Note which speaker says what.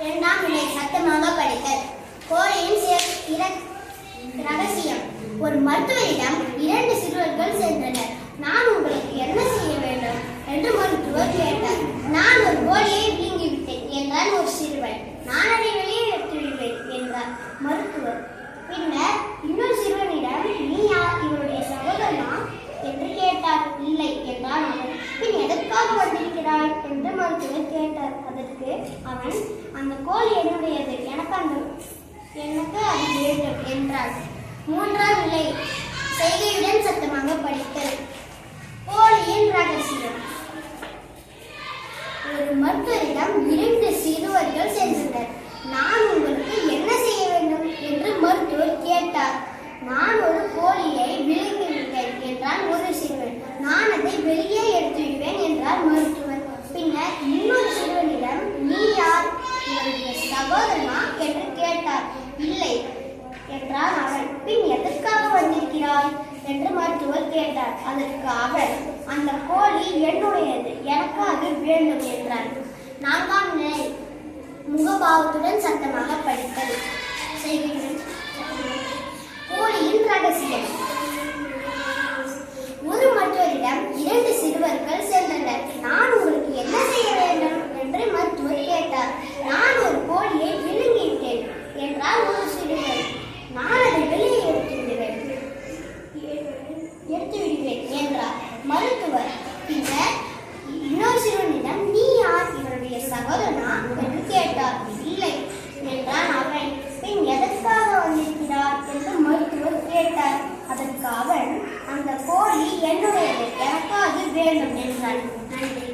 Speaker 1: இரண்டாம் நிலை சத்தமாக படித்தல். கோழியின் ரகசியம். ஒரு மருத்துவரிடம் 2 சிறுவர்கள் சென்றனர். நான் உங்களுக்கு என்ன செய்ய வேண்டும் என்று மருத்துவர் கேட்டார். நான் ஒரு கோழியை விழுங்கிவிட்டேன் என்றான் ஒரு சிறுவன். நான் அதை வெளியே எடுத்து விடுவேன் என்றார் மருத்துவர். பின்னர் இன்னொரு சிறுவனிடம், நீ யார், இவருடைய சகோதரனா என்று கேட்டார். இல்லை என்றான் அவன். பின் எதற்காக வந்திருக்கிறாய் என்று மருத்துவர் கேட்டார். அதற்கு அவன், அந்த கோழி என்னுடையது, எனக்கு அது வேண்டும் என்றார். மூன்றாம் நிலை செய்கையுடன் சத்தமாக படித்தல். கோழியின் ரகசியம். ஒரு மருத்துவரிடம் 2 சிறுவர்கள் சென்றனர். நான் உங்களுக்கு என்ன செய்ய வேண்டும் என்று மருத்துவர் கேட்டார். நான் ஒரு கோழியை விழுங்கிவிட்டேன் என்றான் ஒரு சிறுவன். நான் அதை வெளியே எடுத்து விடுவேன் என்றார் மருத்துவர். பின்னர் இன்னொரு சிறுவனிடம், நீ யார், இவருடைய சகோதரனா என்று கேட்டார். இல்லை என்றான் அவன். பின் எதற்காக வந்திருக்கிறாய் என்று மருத்துவர் கேட்டார். அதற்கு அவன், அந்த கோழி என்னுடையது, எனக்கு அது வேண்டும் என்றான். நான்காம் நிலை முகபாவத்துடன் சத்தமாக படித்தல். கோழியின் ரகசியம். ஒரு மருத்துவரிடம் 2 சிறுவர்கள் சென்றனர். நான் உங்களுக்கு என்ன செய்ய வேண்டும் என்று மருத்துவர் கேட்டார். நான் ஒரு கோழியை விழுங்கிவிட்டேன் என்றார் ஒரு சிறுவன். நான் அதை வெளியே எடுத்து விடுவேன் என்றார் மருத்துவர். பின்னர் இன்னொரு சிறுவனிடம், நீ யார், இவருடைய சகோதரனா என்று கேட்டார். இல்லை என்றான் அவன். பின் எதற்காக வந்திருக்கிறார் என்று மருத்துவர் கேட்டார். அதற்கு அவன், அந்த கோழி என்னுடையது, எனக்கு அது வேண்டும் என்றான். நன்றி.